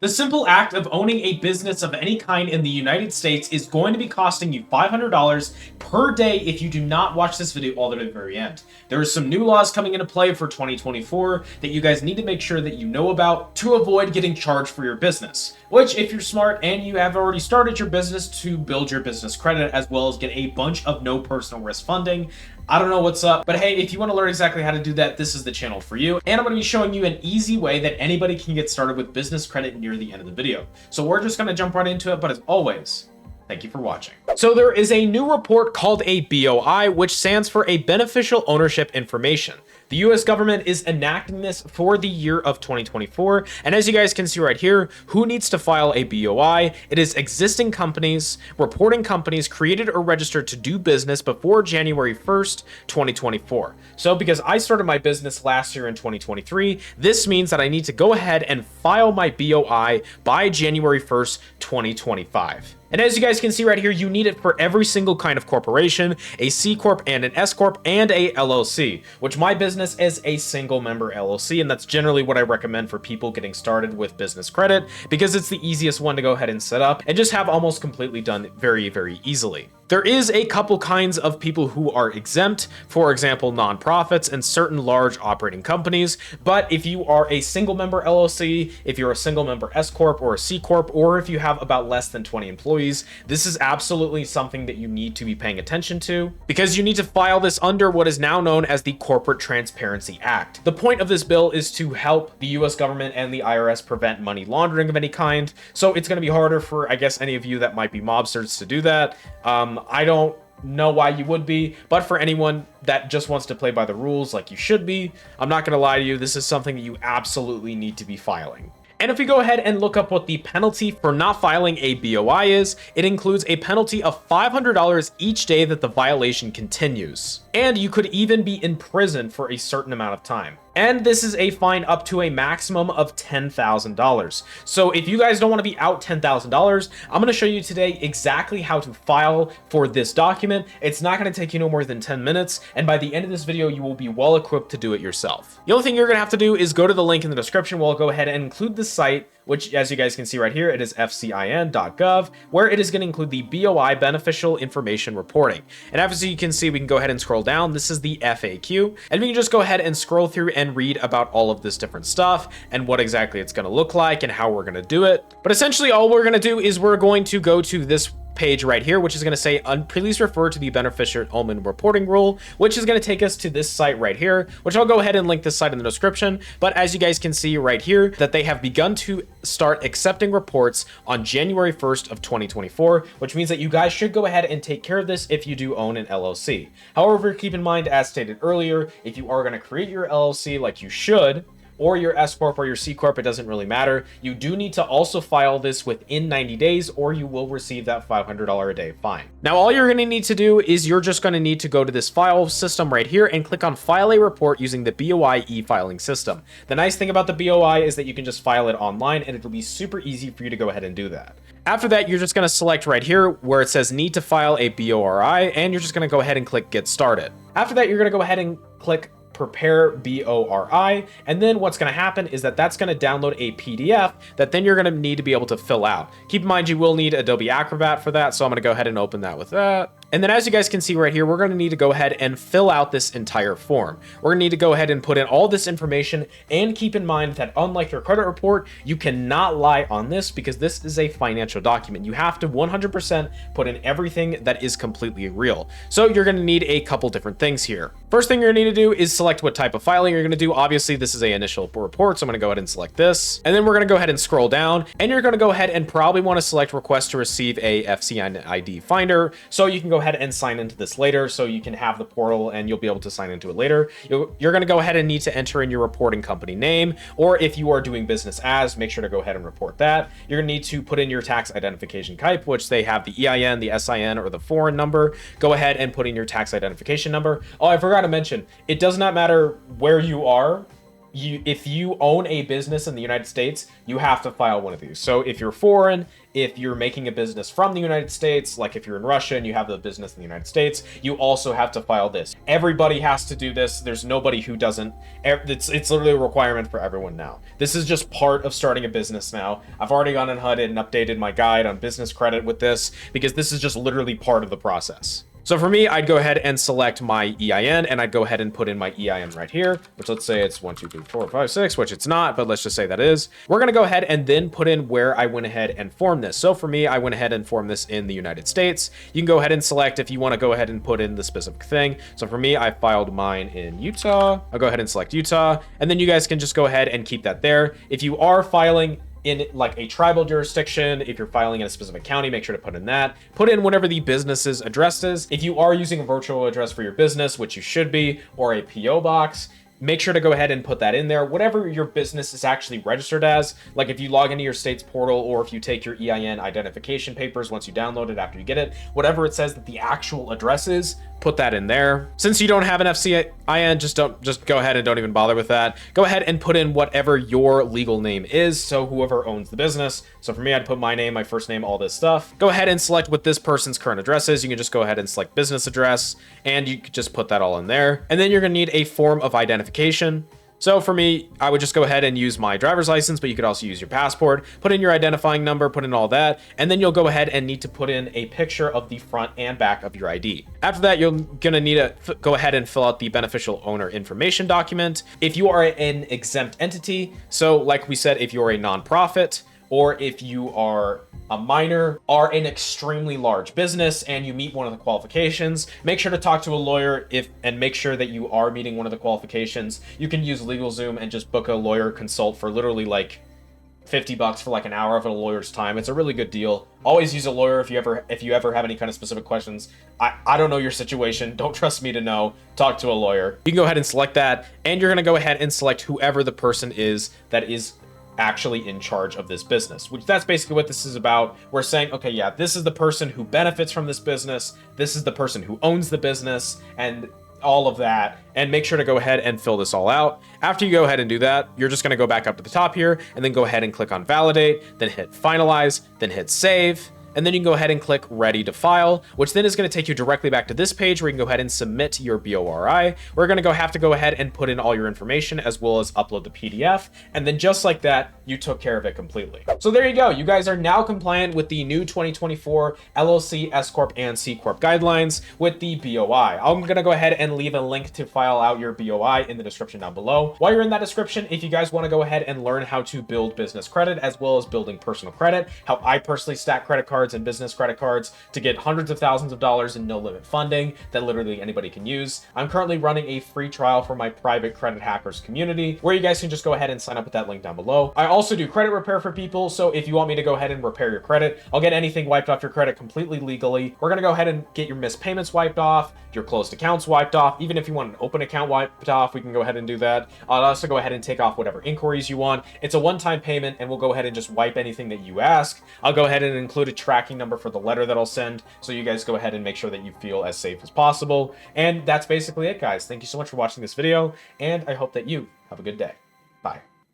The simple act of owning a business of any kind in the United States is going to be costing you $500 per day if you do not watch this video all the way to the very end. There are some new laws coming into play for 2024 that you guys need to make sure that you know about to avoid getting charged for your business. Which, if you're smart and you have already started your business, to build your business credit as well as get a bunch of no personal risk funding. I don't know what's up, but hey, if you want to learn exactly how to do that, this is the channel for you. And I'm going to be showing you an easy way that anybody can get started with business credit near the end of the video. So we're just going to jump right into it, but as always, thank you for watching. So there is a new report called a BOI, which stands for a Beneficial Ownership Information. The US government is enacting this for the year of 2024. And as you guys can see right here, who needs to file a BOI? It is existing companies, reporting companies created or registered to do business before January 1st, 2024. So because I started my business last year in 2023, this means that I need to go ahead and file my BOI by January 1st, 2025. And as you guys can see right here, you need it for every single kind of corporation, a C Corp and an S Corp and a LLC, which my business is a single member LLC. And that's generally what I recommend for people getting started with business credit because it's the easiest one to go ahead and set up and just have almost completely done very, very easily. There is a couple kinds of people who are exempt, for example, nonprofits and certain large operating companies. But if you are a single member LLC, if you're a single member S Corp or a C Corp, or if you have about less than 20 employees, this is absolutely something that you need to be paying attention to because you need to file this under what is now known as the Corporate Transparency Act. The point of this bill is to help the US government and the IRS prevent money laundering of any kind. So it's going to be harder for, I guess, any of you that might be mobsters to do that. I don't know why you would be, but for anyone that just wants to play by the rules like you should be, I'm not going to lie to you, this is something that you absolutely need to be filing. And if we go ahead and look up what the penalty for not filing a BOI is, it includes a penalty of $500 each day that the violation continues. And you could even be in prison for a certain amount of time. And this is a fine up to a maximum of $10,000. So if you guys don't want to be out $10,000, I'm going to show you today exactly how to file for this document. It's not going to take you no more than 10 minutes. And by the end of this video, you will be well equipped to do it yourself. The only thing you're going to have to do is go to the link in the description. We'll go ahead and include the site, which, as you guys can see right here, it is fcin.gov, where it is going to include the BOI Beneficial Information Reporting. And as you can see, we can go ahead and scroll down. This is the FAQ, and we can just go ahead and scroll through and read about all of this different stuff and what exactly it's going to look like and how we're going to do it. But essentially, all we're going to do is we're going to go to this page right here, which is going to say please refer to the beneficial ownership reporting rule, which is going to take us to this site right here, which I'll go ahead and link this site in the description. But as you guys can see right here, that they have begun to start accepting reports on January 1st of 2024, which means that you guys should go ahead and take care of this if you do own an LLC. However, keep in mind, as stated earlier, if you are going to create your LLC like you should, or your S Corp or your C Corp, it doesn't really matter. You do need to also file this within 90 days or you will receive that $500 a day fine. Now, all you're gonna need to do is you're just gonna need to go to this file system right here and click on File a Report using the BOI e-filing system. The nice thing about the BOI is that you can just file it online and it'll be super easy for you to go ahead and do that. After that, you're just going to select right here where it says need to file a BORI, and you're just going to go ahead and click Get Started. After that, you're going to go ahead and click Prepare BORI, and then what's going to happen is that that's going to download a PDF that then you're going to need to be able to fill out. Keep in mind, you will need Adobe Acrobat for that, so I'm going to go ahead and open that with that. And then as you guys can see right here, we're going to need to go ahead and fill out this entire form. We're going to need to go ahead and put in all this information, and keep in mind that unlike your credit report, you cannot lie on this because this is a financial document. You have to 100% put in everything that is completely real. So you're going to need a couple different things here. First thing you're going to need to do is select what type of filing you're going to do. Obviously, this is an initial report, so I'm going to go ahead and select this. And then we're going to go ahead and scroll down, and you're going to go ahead and probably want to select Request to Receive a FCN ID Finder, so you can go ahead and sign into this later, so you can have the portal and you'll be able to sign into it later. You're going to go ahead and need to enter in your reporting company name, or if you are doing business as, make sure to go ahead and report that. You're going to need to put in your tax identification type, which they have the EIN, the SIN, or the foreign number. Go ahead and put in your tax identification number. Oh, I forgot to mention, it does not matter where you are if you own a business in the United States, you have to file one of these. So if you're foreign, if you're making a business from the United States, like if you're in Russia and you have the business in the United States, you also have to file this. Everybody has to do this. There's nobody who doesn't. It's literally a requirement for everyone now. This is just part of starting a business now. I've already gone ahead and updated my guide on business credit with this because this is just literally part of the process. So for me, I'd go ahead and select my EIN, and I'd go ahead and put in my EIN right here, which let's say it's 1, 2, 3, 4, 5, 6, which it's not, but let's just say that is. We're going to go ahead and then put in where I went ahead and formed this. So for me, I went ahead and formed this in the United States. You can go ahead and select if you want to go ahead and put in the specific thing. So for me, I filed mine in Utah. I'll go ahead and select Utah, and then you guys can just go ahead and keep that there. If you are filing in like a tribal jurisdiction, if you're filing in a specific county, make sure to put in that. Put in whatever the business's address is. If you are using a virtual address for your business, which you should be, or a PO box, make sure to go ahead and put that in there. Whatever your business is actually registered as, like if you log into your state's portal or if you take your EIN identification papers once you download it after you get it, whatever it says that the actual address is, put that in there. Since you don't have an FCIN, just go ahead and don't even bother with that. Go ahead and put in whatever your legal name is, so whoever owns the business. So for me, I'd put my name, my first name, all this stuff. Go ahead and select what this person's current address is. You can just go ahead and select business address, and you could just put that all in there. And then you're gonna need a form of identification. So for me, I would just go ahead and use my driver's license, but you could also use your passport, put in your identifying number, put in all that, and then you'll go ahead and need to put in a picture of the front and back of your ID. After that, you're gonna need to go ahead and fill out the beneficial owner information document. If you are an exempt entity, so like we said, if you're a nonprofit, or if you are a minor, are an extremely large business and you meet one of the qualifications, make sure to talk to a lawyer and make sure that you are meeting one of the qualifications. You can use LegalZoom and just book a lawyer consult for literally like $50 for like an hour of a lawyer's time. It's a really good deal. Always use a lawyer if you ever have any kind of specific questions. I don't know your situation. Don't trust me to know. Talk to a lawyer. You can go ahead and select that, and you're gonna go ahead and select whoever the person is that is actually in charge of this business, which that's basically what this is about. We're saying, okay, yeah, this is the person who benefits from this business. This is the person who owns the business and all of that. And make sure to go ahead and fill this all out. After you go ahead and do that, you're just going to go back up to the top here and then go ahead and click on validate, then hit finalize, then hit save. And then you can go ahead and click ready to file, which then is going to take you directly back to this page where you can go ahead and submit your BORI. We're going to have to go ahead and put in all your information as well as upload the PDF. And then just like that, you took care of it completely. So there you go. You guys are now compliant with the new 2024 LLC, S Corp, and C Corp guidelines with the BOI. I'm going to go ahead and leave a link to file out your BOI in the description down below. While you're in that description, if you guys want to go ahead and learn how to build business credit as well as building personal credit, how I personally stack credit cards and business credit cards to get hundreds of thousands of dollars in no limit funding that literally anybody can use. I'm currently running a free trial for my private credit hackers community where you guys can just go ahead and sign up with that link down below. I also do credit repair for people. So if you want me to go ahead and repair your credit, I'll get anything wiped off your credit completely legally. We're going to go ahead and get your missed payments wiped off, your closed accounts wiped off. Even if you want an open account wiped off, we can go ahead and do that. I'll also go ahead and take off whatever inquiries you want. It's a one-time payment and we'll go ahead and just wipe anything that you ask. I'll go ahead and include a tracking number for the letter that I'll send, so you guys go ahead and make sure that you feel as safe as possible. And that's basically it, guys. Thank you so much for watching this video, and I hope that you have a good day. Bye.